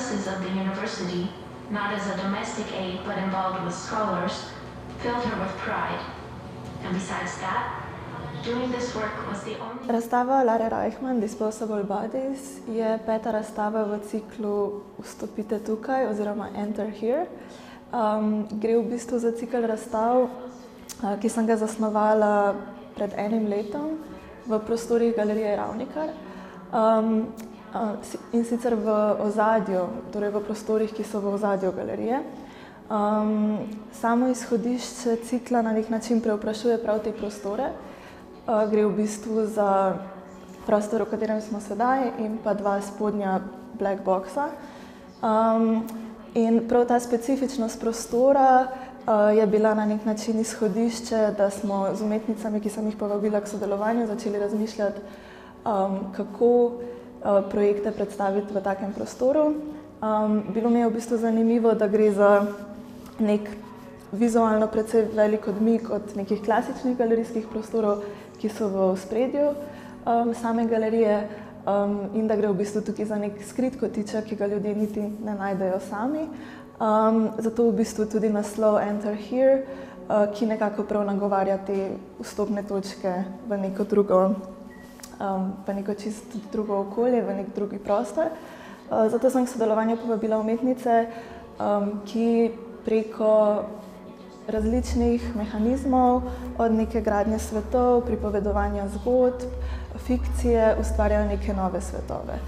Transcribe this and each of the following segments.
resources of the university, not as a domestic aid but involved with scholars, filled her with pride. And besides that, doing this work was the only... Razstava Lare Reichmann, Disposable Bodies, je peta razstava v ciklu Vstopite tukaj oziroma Enter Here. Gre v bistvu za cikel razstav, ki sem ga zasnovala pred enim letom v prostorih Galerije Ravnikar. In sicer v ozadju, torej v prostorih, ki so v ozadju galerije. Samo izhodišče cikla na nek način preoprašuje prav te prostore. Gre v bistvu za prostor, v katerem smo sedaj, in pa dva spodnja black boxa. In prav ta specifičnost prostora je bila na nek način izhodišče, da smo z umetnicami, ki sem jih povabila k sodelovanju, začeli razmišljati, kako projekte predstaviti v takem prostoru. Bilo mi je v bistvu zanimivo, da gre za nek vizualno precej velik odmik od nekih klasičnih galerijskih prostorov, ki so v ospredju same galerije, in da gre v bistvu tukaj za nek skrit kotiček, ki ga ljudje niti ne najdejo sami. Zato v bistvu tudi naslov Enter Here, ki nekako prav nagovarja te vstopne točke v neko čisto drugo okolje, v nek drugi prostor. Zato sem k sodelovanju povabila umetnice, ki preko različnih mehanizmov, od neke gradnje svetov, pripovedovanja zgodb, fikcije, ustvarjajo neke nove svetove.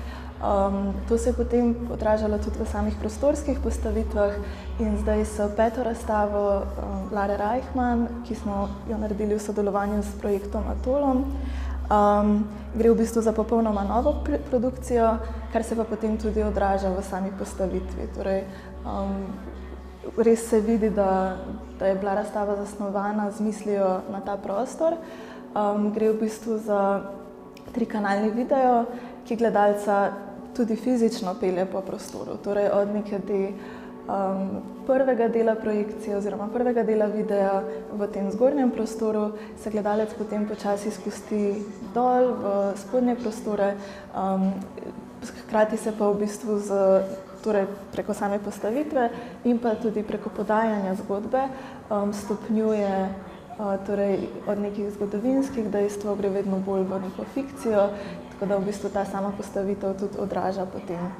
To se je potem odražalo tudi v samih prostorskih postavitvah in zdaj s peto razstavo Lare Reichmann, ki smo jo naredili v sodelovanju s projektom Atolom, gre v bistvu za popolnoma novo produkcijo, kar se pa potem tudi odraža v sami postavitvi. Torej, res se vidi, da je bila razstava zasnovana z mislijo na ta prostor. Gre v bistvu za trikanalni video, ki gledalca tudi fizično pelje po prostoru. Torej, od neke prvega dela projekcije oziroma prvega dela videa v tem zgornjem prostoru se gledalec potem počasi spusti dol v spodnje prostore, hkrati se pa v bistvu preko same postavitve in pa tudi preko podajanja zgodbe stopnjuje, torej od nekih zgodovinskih dejstev gre vedno bolj v neko fikcijo, tako da v bistvu ta sama postavitev tudi odraža potem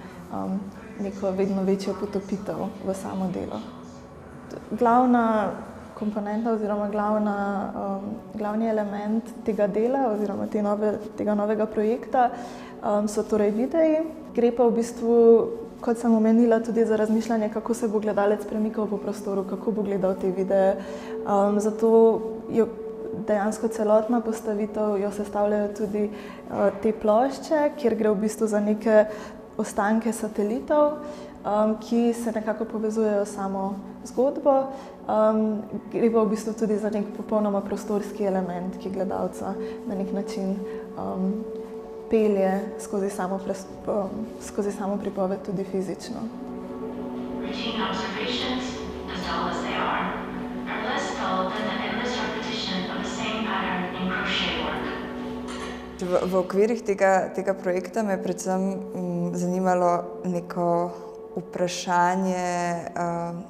neko vedno večjo potopitev v samo delo. Glavna komponenta oziroma glavni element tega dela oziroma tega novega projekta so torej videi. Gre pa v bistvu, kot sem omenila, tudi za razmišljanje, kako se bo gledalec premikal po prostoru, kako bo gledal te videe. Zato jo dejansko celotna postavitev jo sestavljajo tudi te plošče, kjer gre v bistvu za neke ostanke satelitov, ki se nekako povezujejo samo zgodbo. Gre pa v bistvu tudi za nek popolnoma prostorski element, ki gledalca na nek način pelje skozi samo pripoved tudi fizično. Routine observations, as dull as they are less dull than the endless repetition of the same pattern in crochet work. V okvirih tega projekta me je predvsem zanimalo neko vprašanje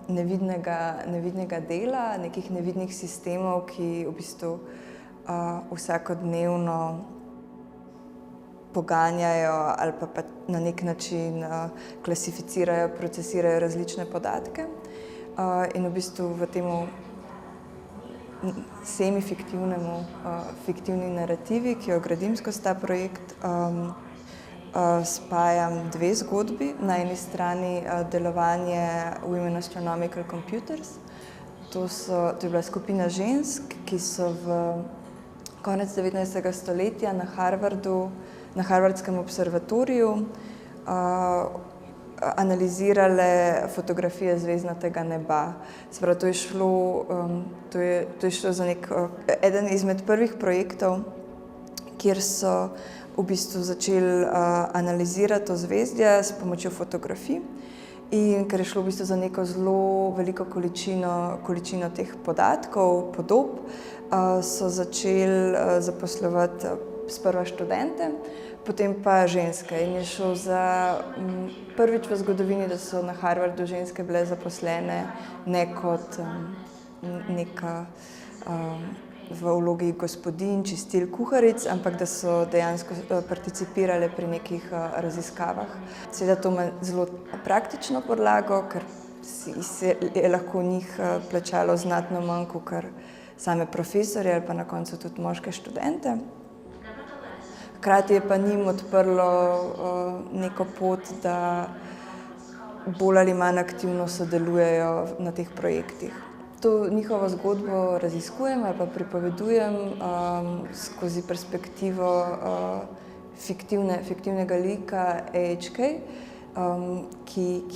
nevidnega dela, nekih nevidnih sistemov, ki v bistvu vsakodnevno poganjajo ali pa na nek način klasificirajo, procesirajo različne podatke. In v bistvu v temu fiktivni narativi, ki jo gradim skozi ta projekt, spajam dve zgodbi. Na eni strani delovanje Women Astronomical Computers. To je bila skupina žensk, ki so v konec 19. stoletja na Harvardskem observatoriju analizirale fotografije zvezdnatega neba. To je šlo za eden izmed prvih projektov, kjer so v bistvu začeli analizirati ozvezdja s pomočjo fotografij. In ker je šlo v bistvu za neko zelo veliko količino teh podatkov, podob, so začeli zaposlovati sprva študente, potem pa ženske. In je šel za prvič v zgodovini, da so na Harvardu ženske bile zaposlene ne kot neka v vlogi gospodinj, čistil, kuharic, ampak da so dejansko participirale pri nekih raziskavah. Seveda to ima zelo praktično podlago, ker se je lahko njih plačalo znatno manj kot same profesorje ali pa na koncu tudi moške študente. Hkrati je pa njim odprlo neko pot, da bolj ali manj aktivno sodelujejo na teh projektih. To njihovo zgodbo raziskujem ali pa pripovedujem skozi perspektivo fiktivnega lika AHK,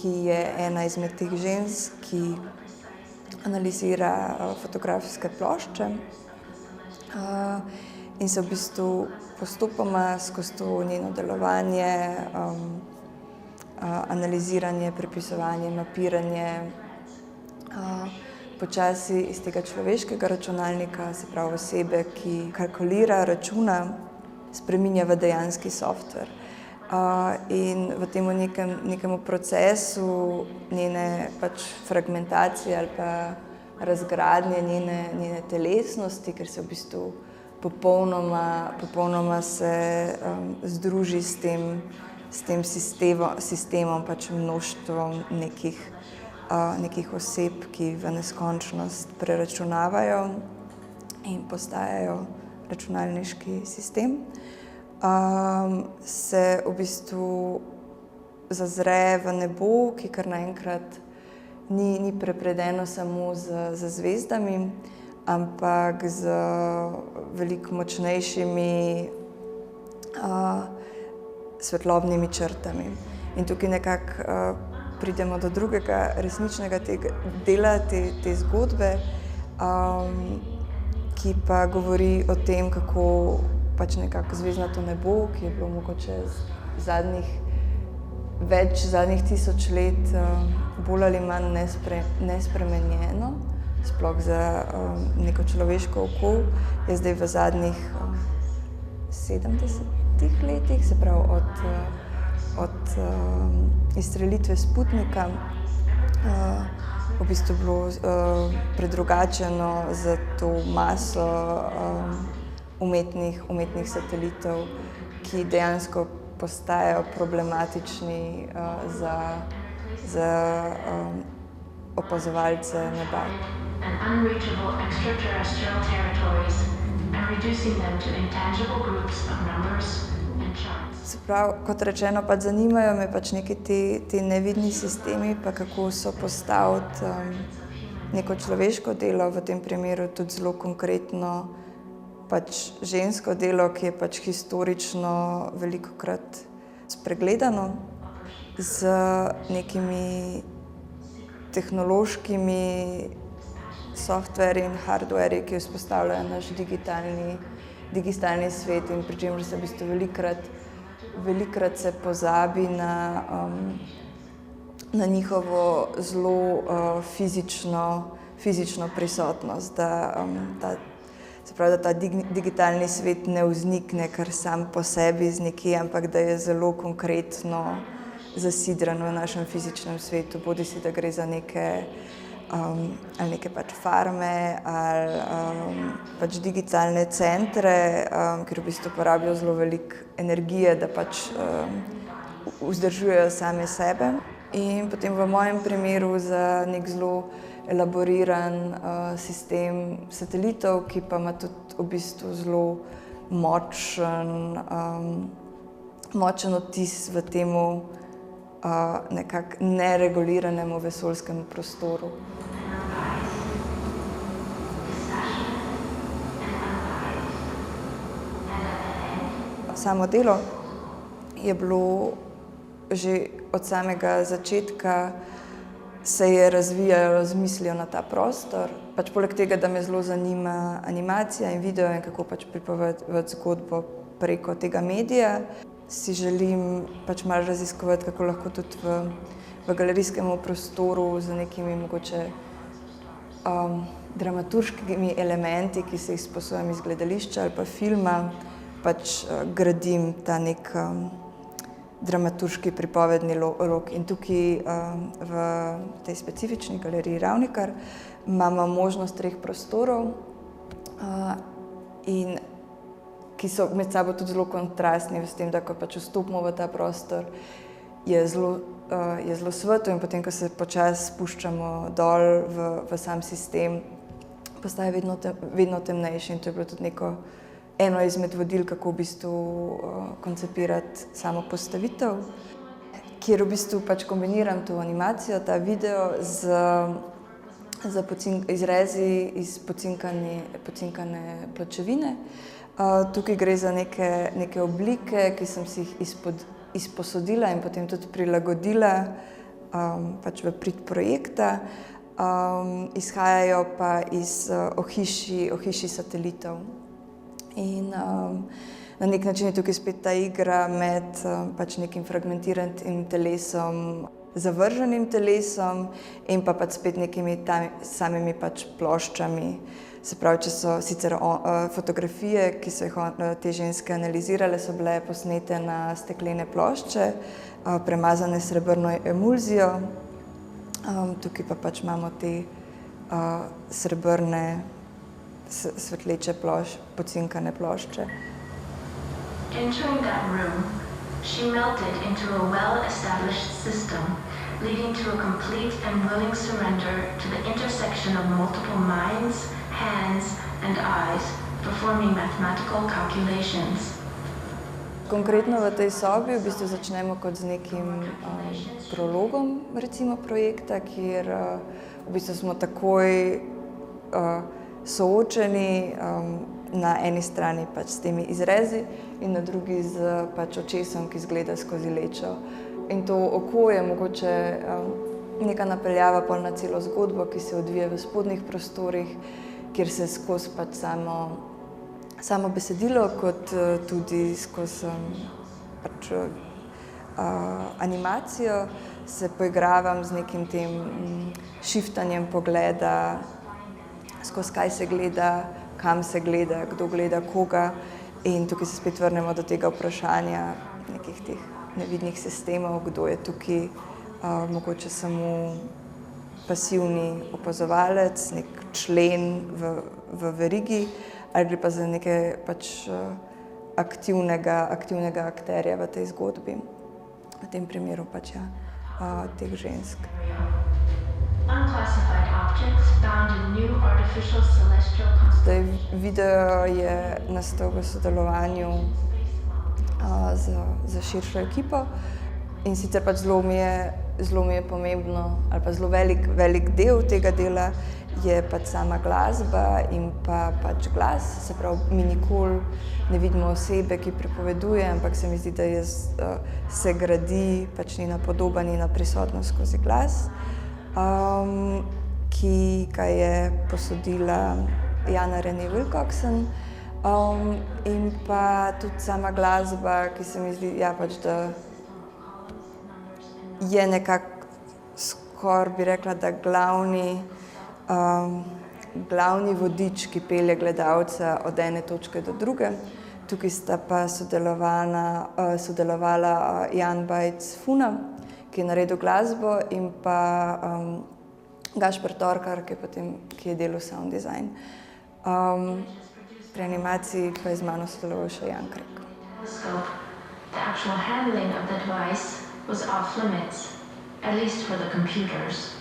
ki je ena izmed teh žensk, ki analizira fotografske plošče in se v bistvu postopoma skozi to njeno delovanje, analiziranje, prepisovanje, mapiranje, počasi iz tega človeškega računalnika, se pravi osebe, ki kalkulira, računa, spreminja v dejanski softver. In v tem nekemu procesu njene pač fragmentacije ali pa razgradnje njene telesnosti, ker se v bistvu popolnoma se združi s tem sistemom, pač množstvom nekih oseb, ki v neskončnost preračunavajo in postajajo računalniški sistem. Se v bistvu zazre v nebo, ki kar naenkrat ni prepredeno samo z zvezdami, ampak z veliko močnejšimi svetlobnimi črtami. In tukaj nekako pridemo do drugega resničnega dela te zgodbe, ki pa govori o tem, kako pač nekako zvezdnato nebo, ki je bilo mogoče zadnjih 1000 let bolj ali manj nespremenjeno, sploh za neko človeško oko, je zdaj v zadnjih 70 letih, se pravi od izstrelitve Sputnika, v bistvu bilo predrugačeno za to maso umetnih satelitov, ki dejansko postajajo problematični za opazovalce neba. And unreachable extraterrestrial territories and reducing them to intangible groups of numbers and charts. Se pravi, kot rečeno, pač zanimajo me pač neki ti nevidni sistemi, pa kako so postaviti neko človeško delo, v tem primeru tudi zelo konkretno pač žensko delo, ki je pač historično velikokrat spregledano z nekimi tehnološkimi softverji in hardverji, ki vzpostavljajo naš digitalni svet in pri čemer se v bistvu velikokrat se pozabi na njihovo zelo fizično prisotnost, se pravi, da ta digitalni svet ne vznikne kar sam po sebi iz nekje, ampak da je zelo konkretno zasidran v našem fizičnem svetu, bodisi da gre za neke pač farme ali pač digitalne centre, kjer v bistvu porabijo zelo veliko energije, da pač vzdržujejo same sebe. In potem v mojem primeru za nek zelo elaboriran sistem satelitov, ki pa ima tudi v bistvu zelo močen odtis v temu nekako nereguliranemu vesoljskemu prostoru. Samo delo je bilo že od samega začetka, se je razvijalo z mislijo na ta prostor. Pač poleg tega, da me zelo zanima animacija in video in kako pač pripovedati zgodbo preko tega medija, si želim pač malo raziskovati, kako lahko tudi v galerijskem prostoru z nekimi mogoče dramaturškimi elementi, ki se jih sposojam iz gledališča ali pa filma, pač gradim ta nek dramaturški pripovedni lok. In tukaj v tej specifični galeriji Ravnikar imamo možnost 3 prostorov, in ki so med sabo tudi zelo kontrastni, s tem, da ko pač vstopimo v ta prostor, je zelo svetlo in potem, ko se počasi spuščamo dol v sam sistem, postaje vedno temnejši in to je bilo tudi eno izmed vodil, kako v bistvu koncipirati samo postavitev, kjer v bistvu pač kombiniram to animacijo, ta video z izrezi iz pocinkane pločevine. Tukaj gre za neke oblike, ki sem si jih izposodila in potem tudi prilagodila pač v prid projekta. Izhajajo pa iz ohišij satelitov. In na nek način je tukaj spet ta igra med pač nekim fragmentiranim telesom, zavrženim telesom in pa pač spet nekimi samimi pač ploščami. Se pravi, če so sicer fotografije, ki so jih te ženske analizirale, so bile posnete na steklene plošče, premazane s srebrno emulzijo. Tukaj pa pač imamo te srebrne, svetleče pocinkane plošče. Entering that room, she melted into a well-established system, leading to a complete and willing surrender to the intersection of multiple minds, hands and eyes, performing mathematical calculations. Konkretno v tej sobi v bistvu začnemo kot z nekim prologom recimo projekta, kjer v bistvu smo takoj soočeni na eni strani pač s temi izrezi in na drugi z pač očesom, ki izgleda skozi lečo. In to oko je mogoče neka napeljava pol na celo zgodbo, ki se odvija v spodnjih prostorih, kjer se skozi pač samo besedilo, kot tudi skozi pač animacijo se poigravam z nekim tem šiftanjem pogleda, skozi kaj se gleda, kam se gleda, kdo gleda koga. In tukaj se spet vrnemo do tega vprašanja nekih teh nevidnih sistemov, kdo je tukaj mogoče samo pasivni opazovalec, nek člen v verigi, ali gre pa za nekaj pač aktivnega akterja v tej zgodbi. V tem primeru pač teh žensk. Unclassified objects found in new artificial celestial Zdaj, video je nastal v sodelovanju z širšo ekipo in sicer pač zelo mi je pomembno, ali pa zelo velik del tega dela je pač sama glasba in pa pač glas. Se pravi, mi nikoli ne vidimo osebe, ki pripoveduje, ampak se mi zdi, da se gradi pač njena podoba, njena prisotnost skozi glas, ki ga je posodila Jana Renée Wilcoxon. In pa tudi sama glasba, ki se mi zdi, pač, da je nekako skoraj bi rekla, da glavni vodič, ki pelje gledalca od ene točke do druge. Tukaj sta pa sodelovala Jan Bajc-Funa, ki je naredil glasbo, in pa Gašper Torkar, ki je delal sound design. Pri animaciji pa je z mano sodeloval še Jan Krek. The actual handling of the device was off limits, at least for the computers.